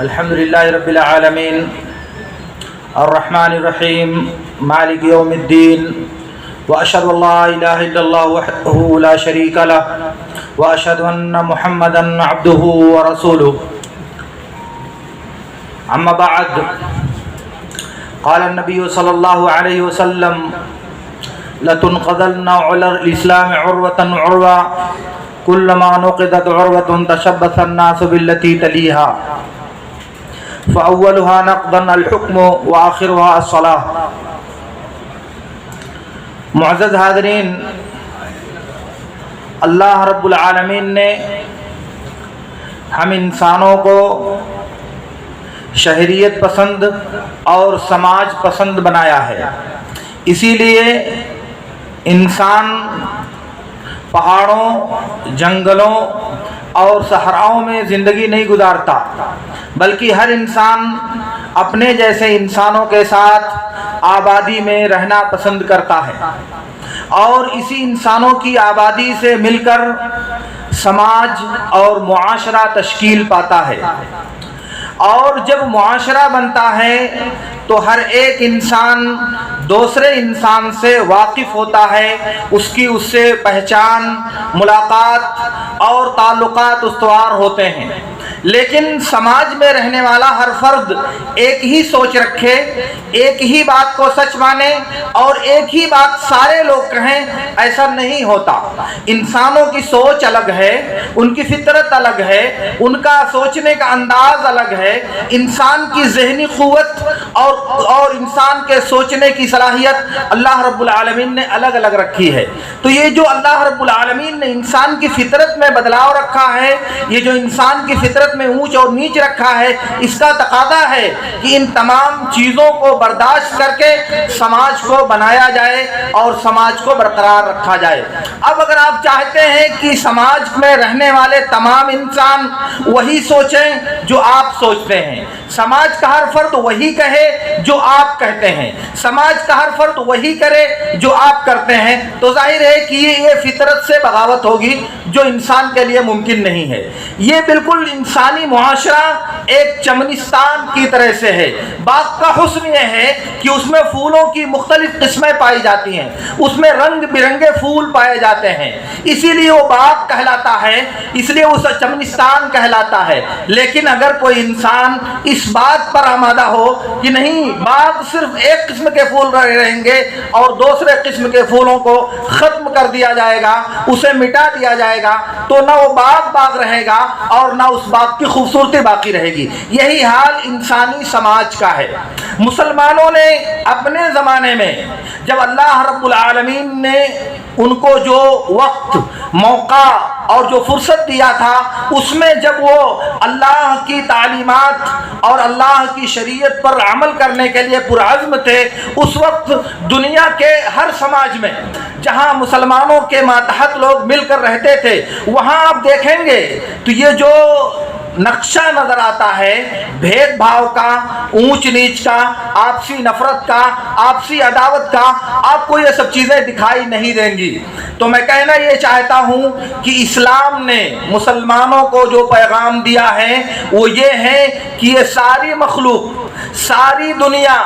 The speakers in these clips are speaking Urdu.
الحمد للہ رب العالمین الرحمن الرحیم مالک یوم الدین واشهد ان لا الہ الا اللہ وحدہ لا شریک لہ واشهد ان محمدا عبدہ ورسولہ اما بعد قال النبی صلی اللہ علیہ وسلم لتنقضن علی الاسلام عروة عروة كلما نقضت عروة تشبث الناس بالتي تليها فأولها نقضا الحكم وآخرها الصلاة۔ معزز حاضرین، اللہ رب العالمین نے ہم انسانوں کو شہریت پسند اور سماج پسند بنایا ہے، اسی لیے انسان پہاڑوں، جنگلوں اور صحراؤں میں زندگی نہیں گزارتا، بلکہ ہر انسان اپنے جیسے انسانوں کے ساتھ آبادی میں رہنا پسند کرتا ہے، اور اسی انسانوں کی آبادی سے مل کر سماج اور معاشرہ تشکیل پاتا ہے، اور جب معاشرہ بنتا ہے تو ہر ایک انسان دوسرے انسان سے واقف ہوتا ہے، اس سے پہچان، ملاقات اور تعلقات استوار ہوتے ہیں۔ لیکن سماج میں رہنے والا ہر فرد ایک ہی سوچ رکھے، ایک ہی بات کو سچ مانے اور ایک ہی بات سارے لوگ کہیں، ایسا نہیں ہوتا۔ انسانوں کی سوچ الگ ہے، ان کی فطرت الگ ہے، ان کا سوچنے کا انداز الگ ہے، انسان کی ذہنی قوت اور انسان کے سوچنے کی صلاحیت اللہ رب العالمین نے الگ الگ رکھی ہے۔ تو یہ جو اللہ رب العالمین نے انسان کی فطرت میں بدلاؤ رکھا ہے، یہ جو انسان کی فطرت میں اونچ اور نیچ رکھا ہے، اس کا تقاضا ہے کہ ان تمام چیزوں کو برداشت کر کے سماج کو بنایا جائے اور سماج کو برقرار رکھا جائے۔ اب اگر آپ چاہتے ہیں کہ سماج میں رہنے والے تمام انسان وہی سوچیں جو آپ سوچتے ہیں، سماج کا ہر فرد وہی کہے جو آپ کہتے ہیں، سماج کا ہر فرد وہی کرے جو آپ کرتے ہیں، تو ظاہر ہے کہ یہ فطرت سے بغاوت ہوگی جو انسان کے لیے ممکن نہیں ہے۔ یہ بالکل انسانی معاشرہ ایک چمنستان کی طرح سے ہے۔ باغ کا حسن یہ ہے کہ اس میں پھولوں کی مختلف قسمیں پائی جاتی ہیں، اس میں رنگ برنگے پھول پائے جاتے ہیں، اسی لیے وہ باغ کہلاتا ہے، اس لیے وہ چمنستان کہلاتا ہے۔ لیکن اگر کوئی انسان اس بات پر آمادہ ہو کہ نہیں، باغ صرف ایک قسم کے پھول رہیں گے اور دوسرے قسم کے پھولوں کو ختم کر دیا جائے گا، اسے مٹا دیا جائے گا، تو نہ وہ باغ رہے گا اور نہ اس باغ کی خوبصورتی باقی رہے گی۔ یہی حال انسانی سماج کا ہے۔ مسلمانوں نے اپنے زمانے میں جب اللہ رب العالمین نے ان کو جو وقت، موقع اور جو فرصت دیا تھا، اس میں جب وہ اللہ کی تعلیمات اور اللہ کی شریعت پر عمل کرنے کے لیے پرعزم تھے، اس وقت دنیا کے ہر سماج میں جہاں مسلمانوں کے ماتحت لوگ مل کر رہتے تھے، وہاں آپ دیکھیں گے تو یہ جو نقشہ نظر آتا ہے بھید بھاؤ کا، اونچ نیچ کا، آپسی نفرت کا، آپسی عداوت کا، آپ کو یہ سب چیزیں دکھائی نہیں دیں گی۔ تو میں کہنا یہ چاہتا ہوں کہ اسلام نے مسلمانوں کو جو پیغام دیا ہے وہ یہ ہے کہ یہ ساری مخلوق، ساری دنیا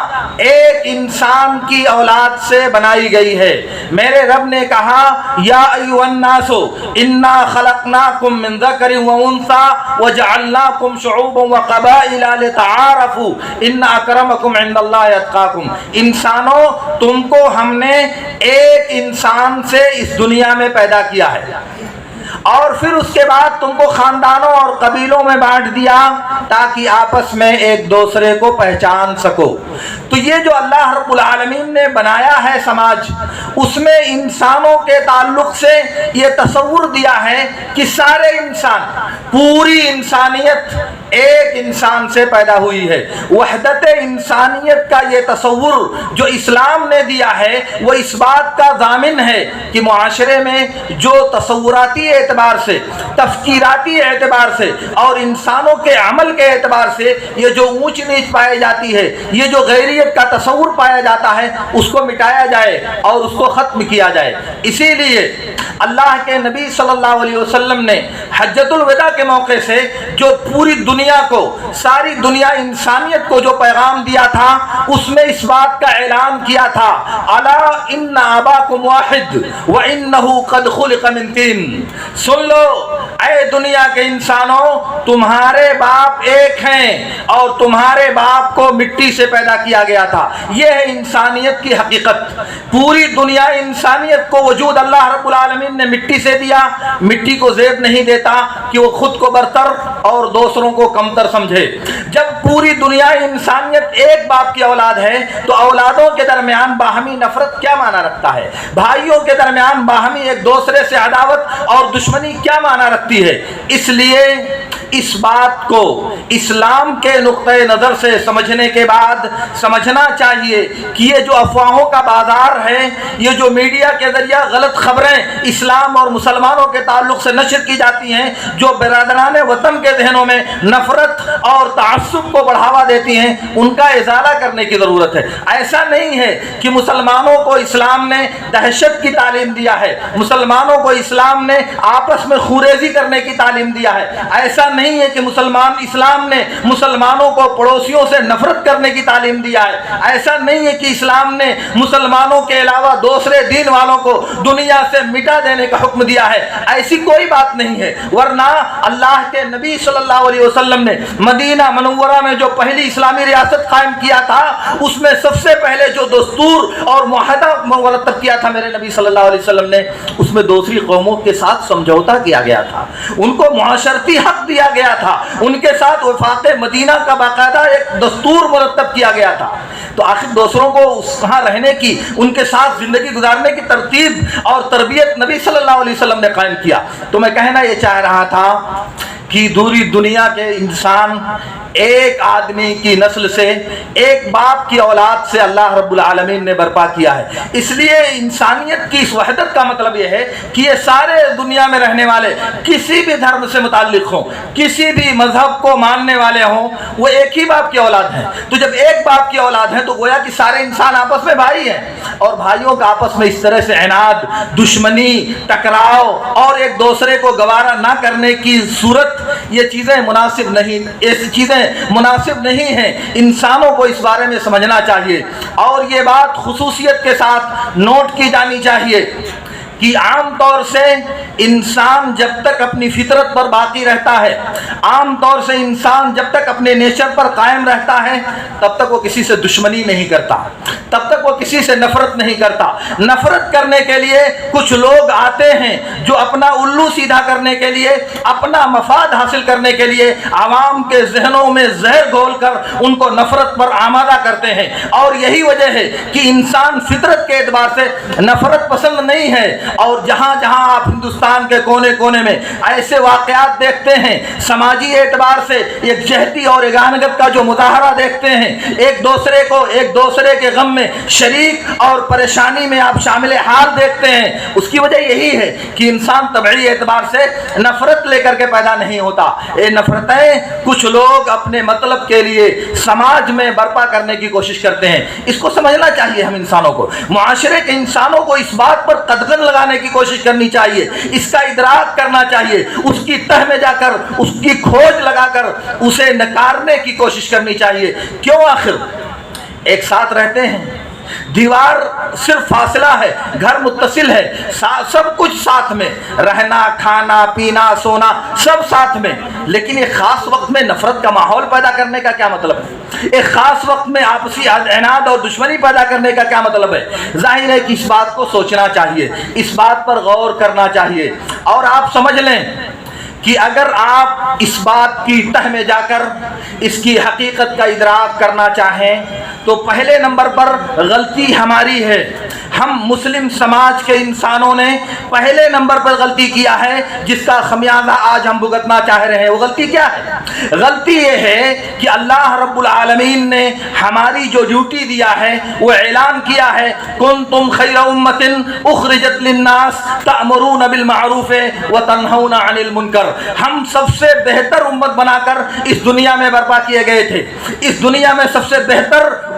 ایک انسان کی اولاد سے بنائی گئی ہے۔ میرے رب نے کہا، یا ایھا الناس انا خلقناکم من ذکر و انثی وجعلناکم شعوبا وقبائل لتعارفوا ان اکرمکم عند اللہ اتقاکم۔ انسانوں، تم کو ہم نے ایک انسان سے اس دنیا میں پیدا کیا ہے، اور پھر اس کے بعد تم کو خاندانوں اور قبیلوں میں بانٹ دیا تاکہ آپس میں ایک دوسرے کو پہچان سکو۔ تو یہ جو اللہ رب العالمین نے بنایا ہے سماج، اس میں انسانوں کے تعلق سے یہ تصور دیا ہے کہ سارے انسان، پوری انسانیت ایک انسان سے پیدا ہوئی ہے۔ وحدت انسانیت کا یہ تصور جو اسلام نے دیا ہے وہ اس بات کا ضامن ہے کہ معاشرے میں جو تصوراتی اعتبار سے، تفکیراتی اعتبار سے اور انسانوں کے عمل کے اعتبار سے یہ جو اونچ نیچ پائی جاتی ہے، یہ جو غیریت کا تصور پایا جاتا ہے، اس کو مٹایا جائے اور اس کو ختم کیا جائے۔ اسی لیے اللہ کے نبی صلی اللہ علیہ وسلم نے حجۃ الوداع کے موقع سے جو پوری دنیا دنیا کو، ساری دنیا انسانیت کو جو پیغام دیا تھا اس میں اس بات کا اعلان کیا تھا، الا ان اباکم واحد وانہ قد خلق من طین، سن لو اے دنیا کے انسانوں، تمہارے باپ ایک ہیں اور تمہارے باپ کو مٹی سے پیدا کیا گیا تھا۔ یہ ہے انسانیت کی حقیقت۔ پوری دنیا انسانیت کو وجود اللہ رب العالمین نے مٹی سے دیا۔ مٹی کو زیب نہیں دیتا کہ وہ خود کو برتر اور دوسروں کو کمتر سمجھے۔ جب پوری دنیا انسانیت ایک باپ کی اولاد ہے تو اولادوں کے درمیان باہمی نفرت کیا معنی رکھتا ہے؟ بھائیوں کے درمیان باہمی ایک دوسرے سے عداوت اور دشمنی کیا معنی رکھتی ہے؟ اس لیے اس بات کو اسلام کے نقطۂ نظر سے سمجھنے کے بعد سمجھنا چاہیے کہ یہ جو افواہوں کا بازار ہے، یہ جو میڈیا کے ذریعہ غلط خبریں اسلام اور مسلمانوں کے تعلق سے نشر کی جاتی ہیں، جو برادران وطن کے ذہنوں میں نفرت اور تعصب کو بڑھاوا دیتی ہیں، ان کا ازالہ کرنے کی ضرورت ہے۔ ایسا نہیں ہے کہ مسلمانوں کو اسلام نے دہشت کی تعلیم دیا ہے، مسلمانوں کو اسلام نے آپس میں خوریزی کرنے کی تعلیم دیا ہے۔ ایسا نہیں ہے کہ اسلام نے مسلمانوں کو پڑوسیوں سے نفرت کرنے کی تعلیم دیا ہے۔ ایسا نہیں ہے کہ اسلام نے مسلمانوں کے علاوہ دوسرے دین والوں کو دنیا سے مٹا دینے کا حکم دیا ہے۔ ایسی کوئی بات نہیں ہے، ورنہ اللہ کے نبی صلی اللہ علیہ وسلم نے مدینہ منورہ میں جو پہلی اسلامی ریاست قائم کیا تھا، اس میں سب سے پہلے جو دستور اور معاہدہ مرتب کیا تھا میرے نبی صلی اللہ علیہ وسلم نے، اس میں دوسری قوموں کے ساتھ سمجھوتا کیا گیا تھا، ان کو معاشرتی حق دیا گیا تھا، ان کے ساتھ وفاق مدینہ کا باقاعدہ ایک دستور مرتب کیا گیا تھا۔ تو آخر دوسروں کو وہاں رہنے کی، ان کے ساتھ زندگی گزارنے کی ترتیب اور تربیت نبی صلی اللہ علیہ وسلم نے قائم کیا۔ تو میں کہنا یہ چاہ رہا تھا کہ دوری دنیا کے انسان ایک آدمی کی نسل سے، ایک باپ کی اولاد سے اللہ رب العالمین نے برپا کیا ہے۔ اس لیے انسانیت کی اس وحدت کا مطلب یہ ہے کہ یہ سارے دنیا میں رہنے والے کسی بھی دھرم سے متعلق ہوں، کسی بھی مذہب کو ماننے والے ہوں، وہ ایک ہی باپ کی اولاد ہیں۔ تو جب ایک باپ کی اولاد ہیں تو گویا کہ سارے انسان آپس میں بھائی ہیں، اور بھائیوں کا آپس میں اس طرح سے عناد، دشمنی، ٹکراؤ اور ایک دوسرے کو گوارا نہ کرنے کی صورت، یہ چیزیں مناسب نہیں، ایسی چیزیں مناسب نہیں ہیں۔ انسانوں کو اس بارے میں سمجھنا چاہیے، اور یہ بات خصوصیت کے ساتھ نوٹ کی جانی چاہیے کہ عام طور سے انسان جب تک اپنی فطرت پر باقی رہتا ہے، عام طور سے انسان جب تک اپنے نیچر پر قائم رہتا ہے، تب تک وہ کسی سے دشمنی نہیں کرتا، تب تک وہ کسی سے نفرت نہیں کرتا۔ نفرت کرنے کے لیے کچھ لوگ آتے ہیں جو اپنا الو سیدھا کرنے کے لیے، اپنا مفاد حاصل کرنے کے لیے عوام کے ذہنوں میں زہر گھول کر ان کو نفرت پر آمادہ کرتے ہیں، اور یہی وجہ ہے کہ انسان فطرت کے اعتبار سے نفرت پسند نہیں ہے۔ اور جہاں جہاں آپ ہندوستان کے کونے کونے میں ایسے واقعات دیکھتے ہیں، سماجی اعتبار سے یکجہتی اور یگانگت کا جو مظاہرہ دیکھتے ہیں، ایک دوسرے کو ایک دوسرے کے غم میں شریک اور پریشانی میں آپ شامل حال دیکھتے ہیں، اس کی وجہ یہی ہے کہ انسان طبعی اعتبار سے نفرت لے کر کے پیدا نہیں ہوتا۔ یہ نفرتیں کچھ لوگ اپنے مطلب کے لیے سماج میں برپا کرنے کی کوشش کرتے ہیں۔ اس کو سمجھنا چاہیے ہم انسانوں کو، معاشرے کے انسانوں کو اس بات پر قدغن لگانے کی کوشش کرنی چاہیے، اس کا ادراک کرنا چاہیے، اس کی تہ میں جا کر اس کی کھوج لگا کر اسے نکارنے کی کوشش کرنی چاہیے۔ کیوں؟ آخر ایک ساتھ رہتے ہیں، دیوار صرف فاصلہ ہے، گھر متصل ہے، سب کچھ ساتھ میں، رہنا، کھانا، پینا، سونا سب ساتھ میں، لیکن ایک خاص وقت میں نفرت کا ماحول پیدا کرنے کا کیا مطلب ہے؟ ایک خاص وقت میں آپسی عناد اور دشمنی پیدا کرنے کا کیا مطلب ہے؟ ظاہر ہے کہ اس بات کو سوچنا چاہیے، اس بات پر غور کرنا چاہیے، اور آپ سمجھ لیں کہ اگر آپ اس بات کی تہ میں جا کر اس کی حقیقت کا ادراک کرنا چاہیں تو پہلے نمبر پر غلطی ہماری ہے۔ ہم مسلم سماج کے انسانوں نے پہلے نمبر پر غلطی کیا ہے، جس کا خمیازہ آج ہم بھگتنا چاہ رہے ہیں۔ وہ غلطی کیا ہے؟ غلطی یہ ہے کہ اللہ رب العالمین نے ہماری جو ڈیوٹی دیا ہے وہ اعلان کیا ہے، کنتم خیر امۃ اخرجت للناس تأمرون بالمعروف وتنہون عن المنکر۔ ہم سب سے بہتر امت بنا کر اس دنیا میں برپا کیے گئے تھے۔ اس دنیا میں سب سے بہتر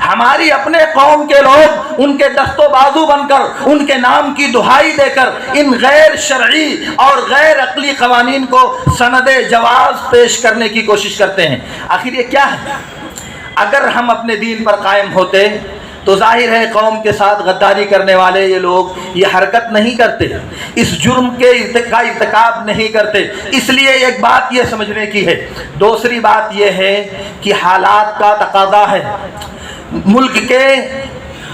ہماری اپنے قوم کے لوگ ان کے دست و بازو بن کر ان کے نام کی دہائی دے کر ان غیر شرعی اور غیر عقلی قوانین کو سند جواز پیش کرنے کی کوشش کرتے ہیں۔ آخر یہ کیا ہے؟ اگر ہم اپنے دین پر قائم ہوتے تو ظاہر ہے قوم کے ساتھ غداری کرنے والے یہ لوگ یہ حرکت نہیں کرتے، اس جرم کے ارتکاب نہیں کرتے۔ اس لیے ایک بات یہ سمجھنے کی ہے۔ دوسری بات یہ ہے کہ حالات کا تقاضا ہے، ملک کے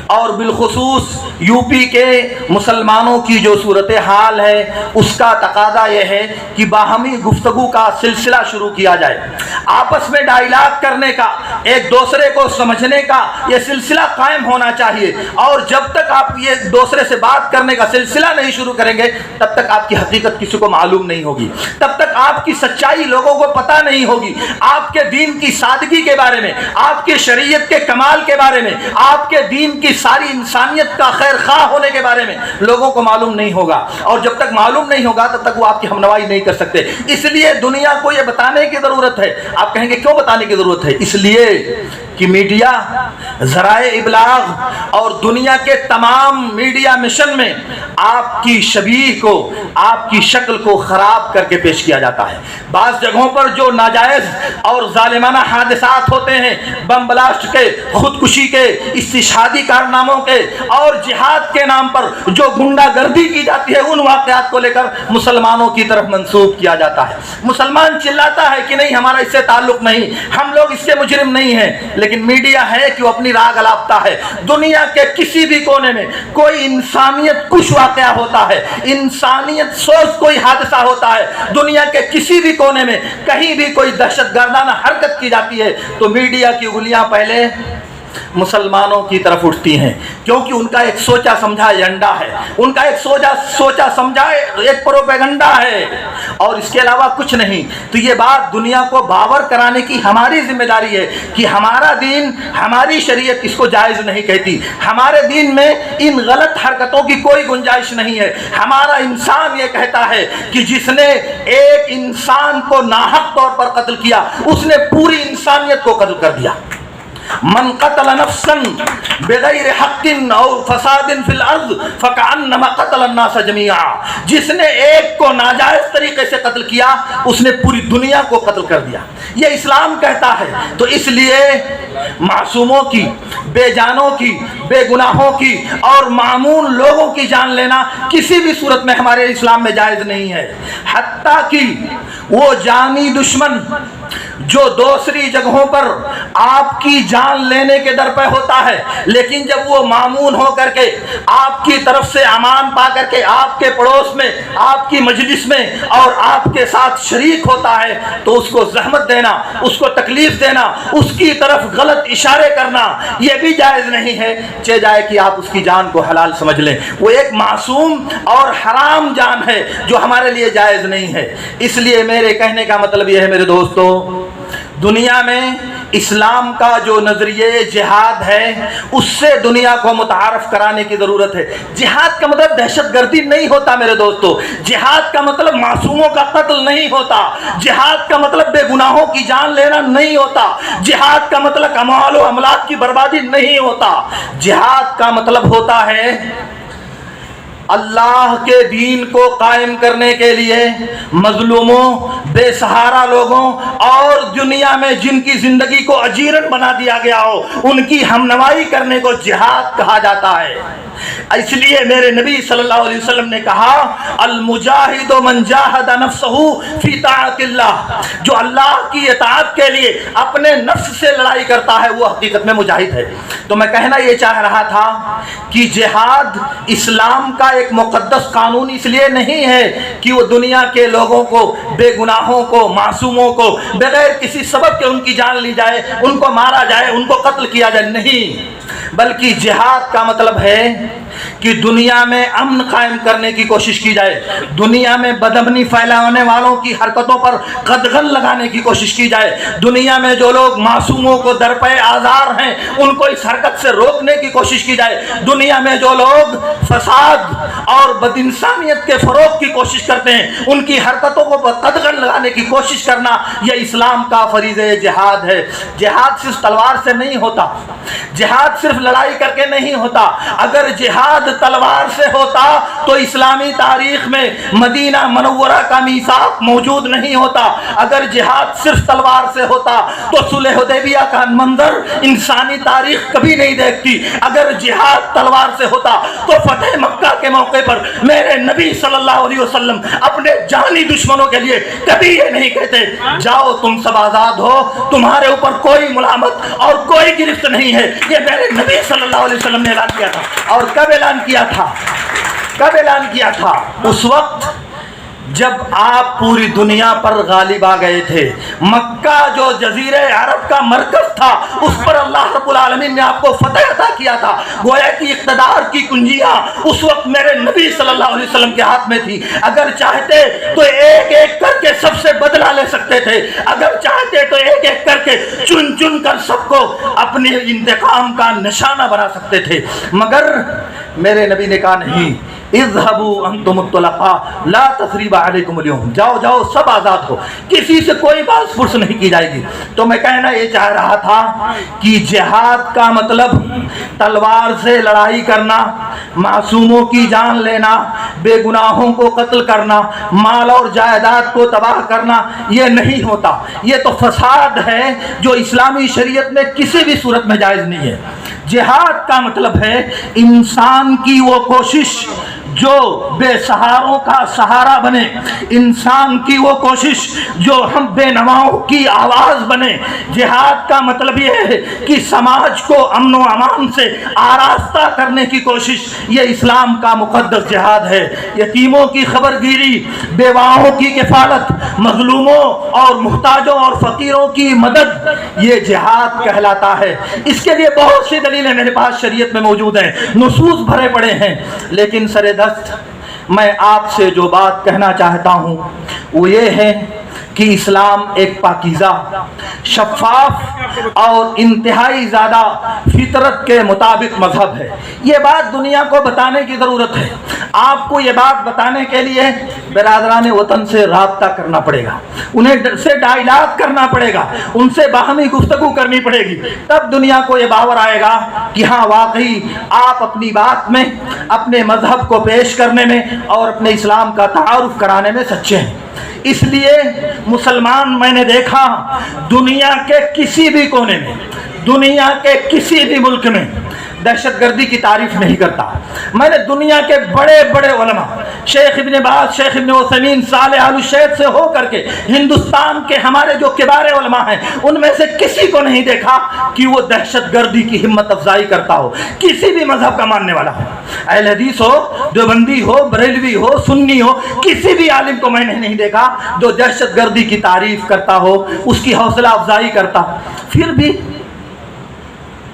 اور بالخصوص یو پی کے مسلمانوں کی جو صورتحال ہے اس کا تقاضا یہ ہے کہ باہمی گفتگو کا سلسلہ شروع کیا جائے، آپس میں ڈائیلاگ کرنے کا، ایک دوسرے کو سمجھنے کا یہ سلسلہ قائم ہونا چاہیے۔ اور جب تک آپ یہ دوسرے سے بات کرنے کا سلسلہ نہیں شروع کریں گے تب تک آپ کی حقیقت کسی کو معلوم نہیں ہوگی، تب تک آپ کی سچائی لوگوں کو پتہ نہیں ہوگی، آپ کے دین کی سادگی کے بارے میں، آپ کی شریعت کے کمال کے بارے میں، آپ کے دین کی ساری انسانیت کا خیر خواہ ہونے کے بارے میں لوگوں کو معلوم نہیں ہوگا، اور جب تک معلوم نہیں ہوگا تب تک وہ آپ کی ہمنوائی نہیں کر سکتے۔ اس لیے دنیا کو یہ بتانے کی ضرورت ہے۔ آپ کہیں گے کیوں بتانے کی ضرورت ہے؟ اس لیے کہ میڈیا، ذرائع ابلاغ اور دنیا کے تمام میڈیا مشن میں آپ کی شبیہ کو، آپ کی شکل کو خراب کر کے پیش کیا جاتا ہے۔ بعض جگہوں پر جو ناجائز اور ظالمانہ حادثات ہوتے ہیں، بم بلاسٹ کے، خودکشی کے، استشہادی کارناموں کے اور جہاد کے نام پر جو گنڈا گردی کی جاتی ہے، ان واقعات کو لے کر مسلمانوں کی طرف منسوب کیا جاتا ہے۔ مسلمان چلاتا ہے کہ نہیں ہمارا اس سے تعلق نہیں، ہم لوگ اس کے مجرم نہیں ہیں، لیکن میڈیا ہے کہ وہ اپنی راہ گلاپتا ہے۔ دنیا کے کسی بھی کونے میں کوئی انسانیت کچھ واقعہ ہوتا ہے، انسانیت سوز کوئی حادثہ ہوتا ہے، دنیا کے کسی بھی کونے میں کہیں بھی کوئی دہشت گردانہ حرکت کی جاتی ہے تو میڈیا کی انگلیاں پہلے مسلمانوں کی طرف اٹھتی ہیں، کیونکہ ان کا ایک سوچا سمجھا ایجنڈا ہے، ان کا ایک سوچا سمجھا ایک پروپیگنڈا ہے اور اس کے علاوہ کچھ نہیں۔ تو یہ بات دنیا کو باور کرانے کی ہماری ذمہ داری ہے کہ ہمارا دین، ہماری شریعت اس کو جائز نہیں کہتی، ہمارے دین میں ان غلط حرکتوں کی کوئی گنجائش نہیں ہے۔ ہمارا انسان یہ کہتا ہے کہ جس نے ایک انسان کو ناحق طور پر قتل کیا اس نے پوری انسانیت کو قتل کر دیا۔ من قتل نفسا بغیر حق او فساد فی الارض فکأنما قتل الناس جميعا، جس نے ایک کو ناجائز طریقے سے قتل کیا اس نے پوری دنیا کو قتل کر دیا، یہ اسلام کہتا ہے۔ تو اس لیے معصوموں کی، بے جانوں کی، بے گناہوں کی اور معمول لوگوں کی جان لینا کسی بھی صورت میں ہمارے اسلام میں جائز نہیں ہے، حتیٰ کہ وہ جانی دشمن جو دوسری جگہوں پر آپ کی جان لینے کے در پہ ہوتا ہے، لیکن جب وہ مامون ہو کر کے آپ کی طرف سے امان پا کر کے آپ کے پڑوس میں، آپ کی مجلس میں اور آپ کے ساتھ شریک ہوتا ہے تو اس کو زحمت دینا، اس کو تکلیف دینا، اس کی طرف غلط اشارے کرنا یہ بھی جائز نہیں ہے، چہ جائے کہ آپ اس کی جان کو حلال سمجھ لیں۔ وہ ایک معصوم اور حرام جان ہے جو ہمارے لیے جائز نہیں ہے۔ اس لیے میرے کہنے کا مطلب یہ ہے میرے دوستو، دنیا میں اسلام کا جو نظریہ جہاد ہے اس سے دنیا کو متعارف کرانے کی ضرورت ہے۔ جہاد کا مطلب دہشت گردی نہیں ہوتا میرے دوستو، جہاد کا مطلب معصوموں کا قتل نہیں ہوتا، جہاد کا مطلب بے گناہوں کی جان لینا نہیں ہوتا، جہاد کا مطلب اموال و املاک کی بربادی نہیں ہوتا۔ جہاد کا مطلب ہوتا ہے اللہ کے دین کو قائم کرنے کے لیے مظلوموں، بے سہارا لوگوں اور دنیا میں جن کی زندگی کو اجیرن بنا دیا گیا ہو ان کی ہمنوائی کرنے کو جہاد کہا جاتا ہے۔ اس لیے میرے نبی صلی اللہ علیہ وسلم نے کہا المجاہد من جاہد نفسہ فی طاعت اللہ، جو اللہ کی اطاعت کے لیے اپنے نفس سے لڑائی کرتا ہے وہ حقیقت میں مجاہد ہے۔ تو میں کہنا یہ چاہ رہا تھا کہ جہاد اسلام کا ایک مقدس قانون اس لیے نہیں ہے کہ وہ دنیا کے لوگوں کو، بے گناہوں کو، معصوموں کو بغیر کسی سبب کے ان کی جان لی جائے، ان کو مارا جائے، ان کو قتل کیا جائے، نہیں، بلکہ جہاد کا مطلب ہے کہ دنیا میں امن قائم کرنے کی کوشش کی جائے, دنیا میں بدامنی پھیلانے والوں کی حرکتوں پر قدغن لگانے کی کوشش کی جائے, دنیا میں جو لوگ معصوموں کو درپے آزار ہیں ان کو اس حرکت سے روکنے کی کوشش کی جائے, دنیا میں جو لوگ فساد اور بدانسانیت کے فروغ کی کوشش کرتے ہیں ان کی حرکتوں کو قدغن لگانے کی کوشش کرنا, یہ اسلام کا فریضہ جہاد ہے. جہاد صرف تلوار سے نہیں ہوتا, جہاد صرف لڑائی کر کے نہیں ہوتا. اگر جہاد تلوار سے ہوتا تو اسلامی تاریخ میں مدینہ منورہ کا میثاق موجود نہیں ہوتا. اگر جہاد صرف تلوار سے ہوتا تو صلح حدیبیہ کا منظر انسانی تاریخ کبھی نہیں دیکھتی. اگر جہاد تلوار سے ہوتا تو فتح مکہ کے موقع پر میرے نبی صلی اللہ علیہ وسلم اپنے جانی دشمنوں کے لیے کبھی یہ نہیں کہتے جاؤ تم سب آزاد ہو, تمہارے اوپر کوئی ملامت اور کوئی گرفت نہیں ہے. یہ میرے نبی صلی اللہ علیہ وسلم نے اعلان کیا تھا. اور کب اعلان کیا تھا؟ کب اعلان کیا تھا؟ اس وقت جب آپ پوری دنیا پر غالب آ گئے تھے. مکہ جو جزیرہ عرب کا مرکز تھا اس پر اللہ رب العالمین نے آپ کو فتح عطا کیا تھا. گویا کہ اقتدار کی کنجیاں اس وقت میرے نبی صلی اللہ علیہ وسلم کے ہاتھ میں تھی. اگر چاہتے تو ایک ایک کر کے سب سے بدلہ لے سکتے تھے, اگر چاہتے تو ایک ایک کر کے چن چن کر سب کو اپنے انتقام کا نشانہ بنا سکتے تھے. مگر میرے نبی نے کہا نہیں, اذهبوا انتم الطلقاء لا تثریب علیکم اليوم, جاؤ جاؤ سب آزاد ہو, کسی سے کوئی بات پرس نہیں کی جائے گی. تو میں کہنا یہ چاہ رہا تھا کہ جہاد کا مطلب تلوار سے لڑائی کرنا, معصوموں کی جان لینا, بے گناہوں کو قتل کرنا, مال اور جائیداد کو تباہ کرنا یہ نہیں ہوتا. یہ تو فساد ہے جو اسلامی شریعت میں کسی بھی صورت میں جائز نہیں ہے. جہاد کا مطلب ہے انسان کی وہ کوشش جو بے سہاروں کا سہارا بنے, انسان کی وہ کوشش جو ہم بے نواؤں کی آواز بنے. جہاد کا مطلب یہ ہے کہ سماج کو امن و امان سے آراستہ کرنے کی کوشش, یہ اسلام کا مقدس جہاد ہے. یتیموں کی خبرگیری, بیواؤں کی کفالت, مظلوموں اور محتاجوں اور فقیروں کی مدد, یہ جہاد کہلاتا ہے. اس کے لیے بہت سی دلیلیں میرے پاس شریعت میں موجود ہیں, نصوص بھرے پڑے ہیں. لیکن سر میں آپ سے جو بات کہنا چاہتا ہوں وہ یہ ہے کہ اسلام ایک پاکیزہ, شفاف اور انتہائی زیادہ فطرت کے مطابق مذہب ہے. یہ بات دنیا کو بتانے کی ضرورت ہے. آپ کو یہ بات بتانے کے لیے برادران وطن سے رابطہ کرنا پڑے گا, انہیں سے ڈائلاگ کرنا پڑے گا, ان سے باہمی گفتگو کرنی پڑے گی, تب دنیا کو یہ باور آئے گا کہ ہاں واقعی آپ اپنی بات میں, اپنے مذہب کو پیش کرنے میں اور اپنے اسلام کا تعارف کرانے میں سچے ہیں. اس لیے مسلمان میں نے دیکھا دنیا کے کسی بھی کونے میں, دنیا کے کسی بھی ملک میں دہشت گردی کی تعریف نہیں کرتا. میں نے دنیا کے بڑے بڑے علماء, شیخ ابن باز, شیخ ابن عثیمین, صالح آل الشیخ سے ہو کر کے ہندوستان کے ہمارے جو کبار علماء ہیں ان میں سے کسی کو نہیں دیکھا کہ وہ دہشت گردی کی ہمت افزائی کرتا ہو, کسی بھی مذہب کا ماننے والا ہو, اہل حدیث ہو, دیوبندی ہو, بریلوی ہو, سنی ہو, کسی بھی عالم کو میں نے نہیں دیکھا جو دہشت گردی کی تعریف کرتا ہو, اس کی حوصلہ افزائی کرتا. پھر بھی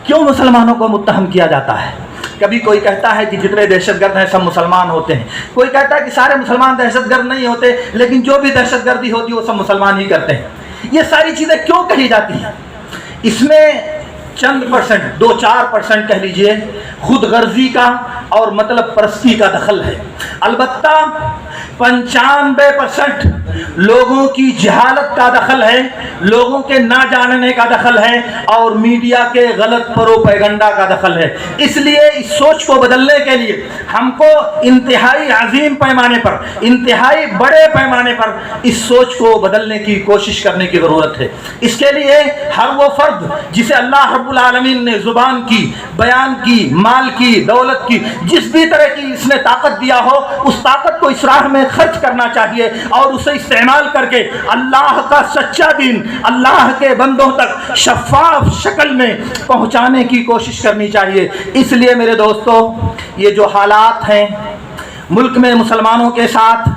کیوں مسلمانوں کو متہم کیا جاتا ہے؟ کبھی کوئی کہتا ہے کہ جتنے دہشت گرد ہیں سب مسلمان ہوتے ہیں, کوئی کہتا ہے کہ سارے مسلمان دہشت گرد نہیں ہوتے, لیکن جو بھی دہشت گردی ہوتی ہے وہ سب مسلمان ہی کرتے ہیں. یہ ساری چیزیں کیوں کہی جاتی ہیں؟ اس میں چند پرسنٹ, 2-4% کہہ لیجئے خود غرضی کا اور مطلب پرستی کا دخل ہے. البتہ 95% لوگوں کی جہالت کا دخل ہے, لوگوں کے نہ جاننے کا دخل ہے اور میڈیا کے غلط پروپیگنڈا کا دخل ہے. اس لیے اس سوچ کو بدلنے کے لیے ہم کو انتہائی عظیم پیمانے پر, انتہائی بڑے پیمانے پر اس سوچ کو بدلنے کی کوشش کرنے کی ضرورت ہے. اس کے لیے ہر وہ فرد جسے اللہ رب العالمین نے زبان کی, بیان کی, مال کی, دولت کی, جس بھی طرح کی اس نے طاقت دیا ہو, اس طاقت کو اس راہ میں خرچ کرنا چاہیے اور اسے استعمال کر کے اللہ کا سچا دین اللہ کے بندوں تک شفاف شکل میں پہنچانے کی کوشش کرنی چاہیے. اس لیے میرے دوستو, یہ جو حالات ہیں ملک میں مسلمانوں کے ساتھ,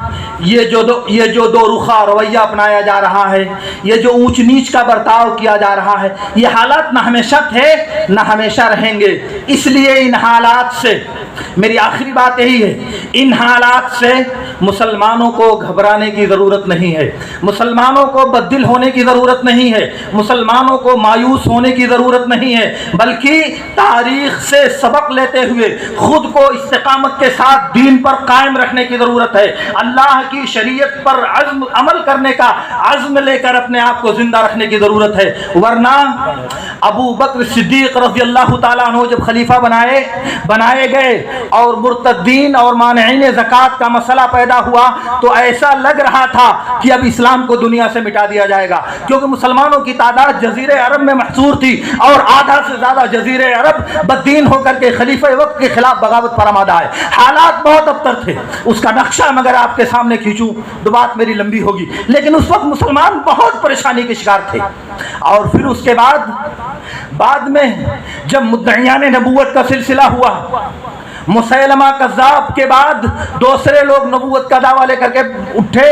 یہ جو دو رخا رویہ اپنایا جا رہا ہے, یہ جو اونچ نیچ کا برتاؤ کیا جا رہا ہے, یہ حالات نہ ہمیشہ تھے نہ ہمیشہ رہیں گے. اس لیے ان حالات سے میری آخری بات یہی ہے، ان حالات سے مسلمانوں کو گھبرانے کی ضرورت نہیں ہے، مسلمانوں کو بددل ہونے کی ضرورت نہیں ہے، مسلمانوں کو مایوس ہونے کی ضرورت نہیں ہے، بلکہ تاریخ سے سبق لیتے ہوئے خود کو استقامت کے ساتھ دین پر قائم رکھنے کی ضرورت ہے، اللہ کی شریعت پر عمل کرنے کا عزم لے کر اپنے آپ کو زندہ رکھنے کی ضرورت ہے۔ ورنہ ابو بکر صدیق رضی اللہ تعالیٰ عنہ جب خلیفہ بنائے گئے اور مرتدین اور مانعین زکوٰۃ کا مسئلہ پیدا ہوا تو ایسا لگ رہا تھا کہ اب اسلام کو دنیا سے مٹا دیا جائے گا، کیونکہ مسلمانوں کی تعداد جزیرہ عرب میں محصور تھی اور آدھا سے زیادہ جزیرہ عرب بددین ہو کر کے خلیفہ وقت کے خلاف بغاوت پر آمادہ ہے۔ حالات بہت ابتر تھے، اس کا نقشہ مگر آپ کے سامنے کھینچوں تو بات میری لمبی ہوگی، لیکن اس وقت مسلمان بہت پریشانی کے شکار تھے۔ اور پھر اس کے بعد میں جب مدعیان نبوت کا سلسلہ ہوا، مسیلمہ کذاب کے بعد دوسرے لوگ نبوت کا دعویٰ لے کر کے اٹھے،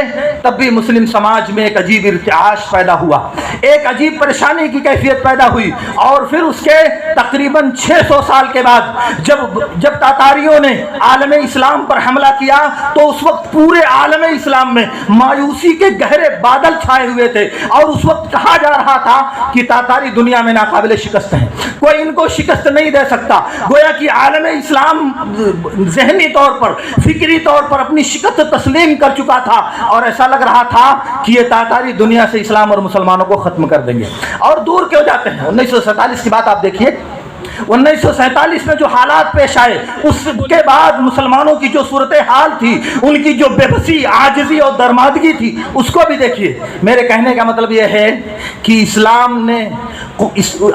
تب بھی مسلم سماج میں ایک عجیب ارتعاش پیدا ہوا، ایک عجیب پریشانی کی کیفیت پیدا ہوئی۔ اور پھر اس کے تقریباً 600 سال کے بعد جب تاتاریوں نے عالم اسلام پر حملہ کیا تو اس وقت پورے عالم اسلام میں مایوسی کے گہرے بادل چھائے ہوئے تھے، اور اس وقت کہا جا رہا تھا کہ تاتاری دنیا میں ناقابل شکست ہیں، کوئی ان کو شکست نہیں دے سکتا۔ گویا کہ عالم اسلام ذہنی طور پر، فکری طور پر اپنی شکست تسلیم کر چکا تھا، اور ایسا لگ رہا تھا کہ یہ تاتاری دنیا سے اسلام اور مسلمانوں کو ختم کر دیں گے۔ اور دور کیوں جاتے ہیں، 1947 کی بات آپ دیکھیے، 1947 میں جو حالات پیش آئے، اس کے بعد مسلمانوں کی جو صورتحال تھی، ان کی جو بے بسی، عاجزی اور درمادگی تھی، اس کو بھی دیکھیے۔ میرے کہنے کا مطلب یہ ہے کہ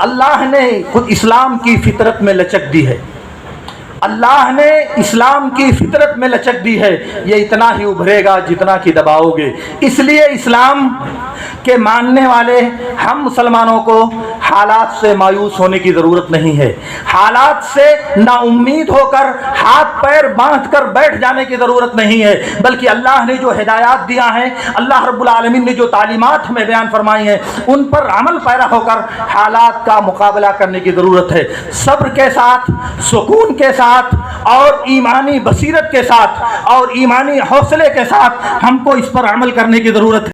اللہ نے خود اسلام کی فطرت میں لچک دی ہے، اللہ نے اسلام کی فطرت میں لچک دی ہے، یہ اتنا ہی ابھرے گا جتنا کہ دباؤ گے۔ اس لیے اسلام کے ماننے والے ہم مسلمانوں کو حالات سے مایوس ہونے کی ضرورت نہیں ہے، حالات سے نا امید ہو کر ہاتھ پیر باندھ کر بیٹھ جانے کی ضرورت نہیں ہے، بلکہ اللہ نے جو ہدایات دیا ہے، اللہ رب العالمین نے جو تعلیمات ہمیں بیان فرمائی ہیں، ان پر عمل پیرا ہو کر حالات کا مقابلہ کرنے کی ضرورت ہے۔ صبر کے ساتھ، سکون کے ساتھ اور ایمانی بصیرت کے ساتھ اور ایمانی حوصلے کے ساتھ ہم کو اس پر عمل کرنے کی ضرورت ہے۔